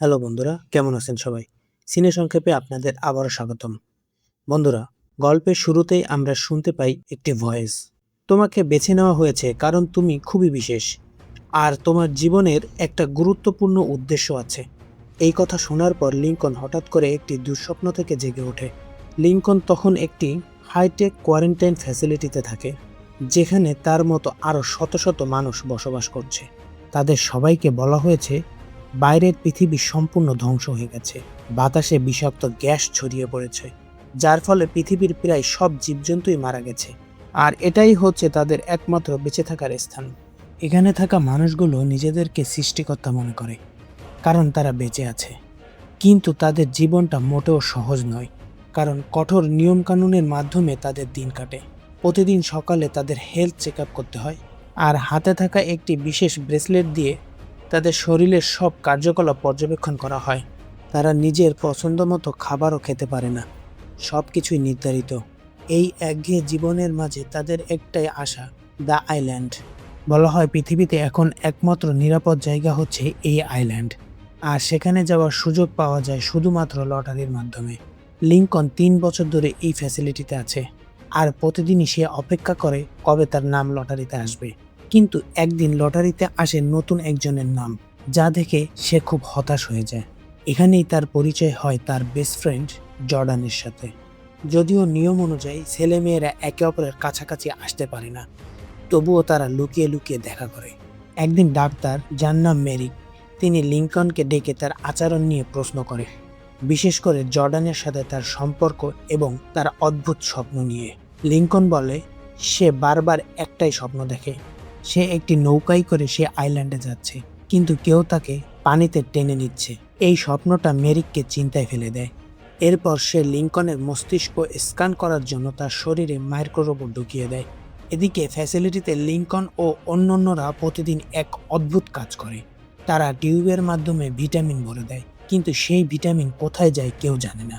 Hello বন্ধুরা, কেমন আছেন সবাই? সিনে সংক্ষেপে আপনাদের আবারও স্বাগতম। বন্ধুরা, গল্পের শুরুতেই আমরা শুনতে পাই একটি ভয়েস। তোমাকে বেছে নেওয়া হয়েছে কারণ তুমি খুবই বিশেষ। আর তোমার জীবনের একটা গুরুত্বপূর্ণ উদ্দেশ্য আছে। এই কথা শোনার পর লিংকন হঠাৎ করে একটি দুঃস্বপ্ন থেকে জেগে ওঠে। লিংকন তখন একটি হাইটেক কোয়ারেন্টাইন ফ্যাসিলিটিতে থাকে, যেখানে তার মতো আরও শত শত মানুষ বসবাস করছে। তাদের সবাইকে বলা হয়েছে বাইরের পৃথিবী সম্পূর্ণ ধ্বংস হয়ে গেছে। বাতাসে বিষাক্ত গ্যাস ছড়িয়ে পড়েছে, যার ফলে পৃথিবীর প্রায় সব জীবজন্তুই মারা গেছে। আর এটাই হচ্ছে তাদের একমাত্র বেঁচে থাকার স্থান। এখানে থাকা মানুষগুলো নিজেদেরকে সৃষ্টিকর্তা মনে করে, কারণ তারা বেঁচে আছে। কিন্তু তাদের জীবনটা মোটেও সহজ নয়, কারণ কঠোর নিয়মকানুনের মাধ্যমে তাদের দিন কাটে। প্রতিদিন সকালে তাদের হেলথ চেক আপ করতে হয়, আর হাতে থাকা একটি বিশেষ ব্রেসলেট দিয়ে তাদের শরীরের সব কার্যকলাপ পর্যবেক্ষণ করা হয়। তারা নিজের পছন্দ মতো খাবারও খেতে পারে না, সব কিছুই নির্ধারিত। এই একঘেয়ে জীবনের মাঝে তাদের একটাই আশা, দ্য আইল্যান্ড। বলা হয় পৃথিবীতে এখন একমাত্র নিরাপদ জায়গা হচ্ছে এই আইল্যান্ড, আর সেখানে যাওয়ার সুযোগ পাওয়া যায় শুধুমাত্র লটারির মাধ্যমে। লিংকন 3 বছর ধরে এই ফ্যাসিলিটিতে আছে, আর প্রতিদিনই সে অপেক্ষা করে কবে তার নাম লটারিতে আসবে। কিন্তু একদিন লটারিতে আসে নতুন একজনের নাম, যা দেখে সে খুব হতাশ হয়ে যায়। এখানেই তার পরিচয় হয় তার বেস্ট ফ্রেন্ড জর্ডানের সাথে। যদিও নিয়ম অনুযায়ী ছেলেমেয়েরা একে অপরের কাছাকাছি আসতে পারে না, তবুও তারা লুকিয়ে লুকিয়ে দেখা করে। একদিন ডাক্তার, যার নাম মেরি, তিনি লিংকনকে ডেকে তার আচরণ নিয়ে প্রশ্ন করে, বিশেষ করে জর্ডানের সাথে তার সম্পর্ক এবং তার অদ্ভুত স্বপ্ন নিয়ে। লিংকন বলে সে বারবার একটাই স্বপ্ন দেখে, সে একটি নৌকায় করে সে আইল্যান্ডে যাচ্ছে, কিন্তু কেউ তাকে পানিতে টেনে নিচ্ছে। এই স্বপ্নটা মেরিককে চিন্তায় ফেলে দেয়। এরপর সে লিংকনের মস্তিষ্ক স্ক্যান করার জন্য তার শরীরে মাইক্রোরোবট ঢুকিয়ে দেয়। এদিকে ফ্যাসিলিটিতে লিংকন ও অন্যান্যরা প্রতিদিন এক অদ্ভুত কাজ করে। তারা টিউবের মাধ্যমে ভিটামিন ভরে দেয়, কিন্তু সেই ভিটামিন কোথায় যায় কেউ জানে না।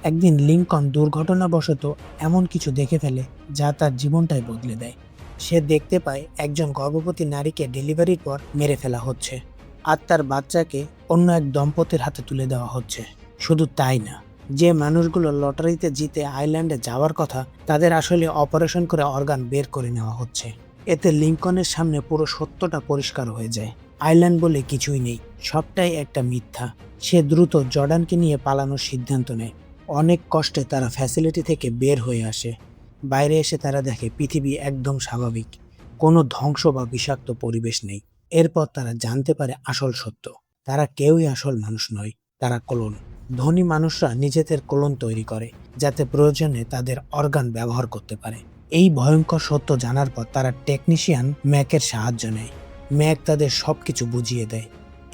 একদিন লিংকন দুর্ঘটনাবশত এমন কিছু দেখে ফেলে যা তার জীবনটাই বদলে দেয়। সে দেখতে পায় একজন গর্ভবতী নারীকে ডেলিভারির পর মেরে ফেলা হচ্ছে, আর তার বাচ্চাকে অন্য এক দম্পতির হাতে তুলে দেওয়া হচ্ছে। শুধু তাই না, যে মানুষগুলো লটারিতে জিতে আইল্যান্ডে যাওয়ার কথা, তাদের আসলে অপারেশন করে অর্গান বের করে নেওয়া হচ্ছে। এতে লিংকনের সামনে পুরো সত্যটা পরিষ্কার হয়ে যায়। আইল্যান্ড বলে কিছুই নেই, সবটাই একটা মিথ্যা। সে দ্রুত জর্ডানকে নিয়ে পালানোর সিদ্ধান্ত নেয়। অনেক কষ্টে তারা ফ্যাসিলিটি থেকে বের হয়ে আসে। বাইরে এসে তারা দেখে পৃথিবী একদম স্বাভাবিক, কোনো ধ্বংস বা বিষাক্ত পরিবেশ নেই। এরপর তারা জানতে পারে আসল সত্য, তারা কেউই আসল মানুষ নয়, তারা ক্লোন। ধনী মানুষরা নিজেদের ক্লোন তৈরি করে, যাতে প্রয়োজনে তাদের অর্গান ব্যবহার করতে পারে। এই ভয়ঙ্কর সত্য জানার পর তারা টেকনিশিয়ান ম্যাকের সাহায্য নেয়। ম্যাক তাদের সবকিছু বুঝিয়ে দেয়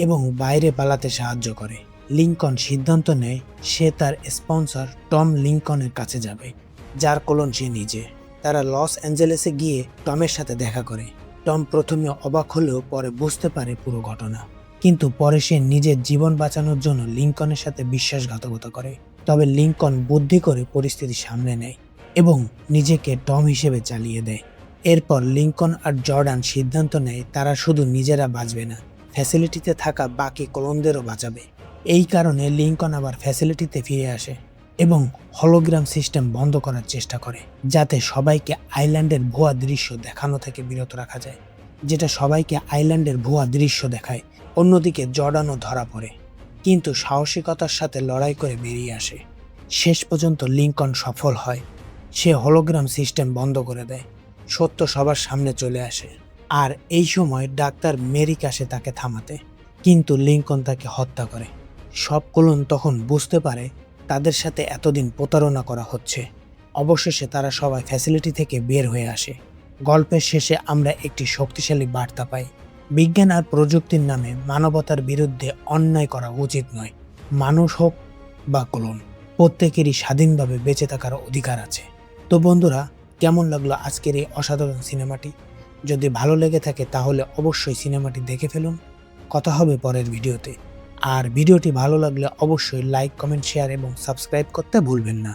এবং বাইরে পালাতে সাহায্য করে। লিংকন সিদ্ধান্ত নেয় সে তার স্পন্সর টম লিংকনের কাছে যাবে, যার ক্লোন সে নিজে। তারা লস অ্যাঞ্জেলেসে গিয়ে টমের সাথে দেখা করে। টম প্রথমে অবাক হলেও পরে বুঝতে পারে পুরো ঘটনা, কিন্তু পরে সে নিজের জীবন বাঁচানোর জন্য লিংকনের সাথে বিশ্বাসঘাতকতা করে। তবে লিংকন বুদ্ধি করে পরিস্থিতি সামলে নেয় এবং নিজেকে টম হিসেবে চালিয়ে দেয়। এরপর লিংকন আর জর্ডান সিদ্ধান্ত নেয় তারা শুধু নিজেরা বাঁচবে না, ফ্যাসিলিটিতে থাকা বাকি ক্লোনদেরও বাঁচাবে। এই কারণে লিংকন আবার ফ্যাসিলিটিতে ফিরে আসে এবং হলোগ্রাম সিস্টেম বন্ধ করার চেষ্টা করে, যাতে সবাইকে আইল্যান্ডের ভুয়া দৃশ্য দেখানো থেকে বিরত রাখা যায়, যেটা সবাইকে আইল্যান্ডের ভুয়া দৃশ্য দেখায়। অন্যদিকে জর্ডানও ধরা পড়ে, কিন্তু সাহসিকতার সাথে লড়াই করে বেরিয়ে আসে। শেষ পর্যন্ত লিংকন সফল হয়, সে হলোগ্রাম সিস্টেম বন্ধ করে দেয়, সত্য সবার সামনে চলে আসে। আর এই সময় ডাক্তার মেরিক আসে তাকে থামাতে, কিন্তু লিংকন তাকে হত্যা করে। সব ক্লোন তখন বুঝতে পারে তাদের সাথে এতদিন প্রতারণা করা হচ্ছে। অবশেষে তারা সবাই ফ্যাসিলিটি থেকে বের হয়ে আসে। গল্পের শেষে আমরা একটি শক্তিশালী বার্তা পাই, বিজ্ঞান আর প্রযুক্তির নামে মানবতার বিরুদ্ধে অন্যায় করা উচিত নয়। মানুষ হোক বা ক্লোন, প্রত্যেকেরই স্বাধীনভাবে বেঁচে থাকার অধিকার আছে। তো বন্ধুরা, কেমন লাগলো আজকের এই অসাধারণ সিনেমাটি? যদি ভালো লেগে থাকে তাহলে অবশ্যই সিনেমাটি দেখে ফেলুন। কথা হবে পরের ভিডিওতে। আর ভিডিওটি ভালো লাগলে অবশ্যই লাইক, কমেন্ট, শেয়ার এবং সাবস্ক্রাইব করতে ভুলবেন না।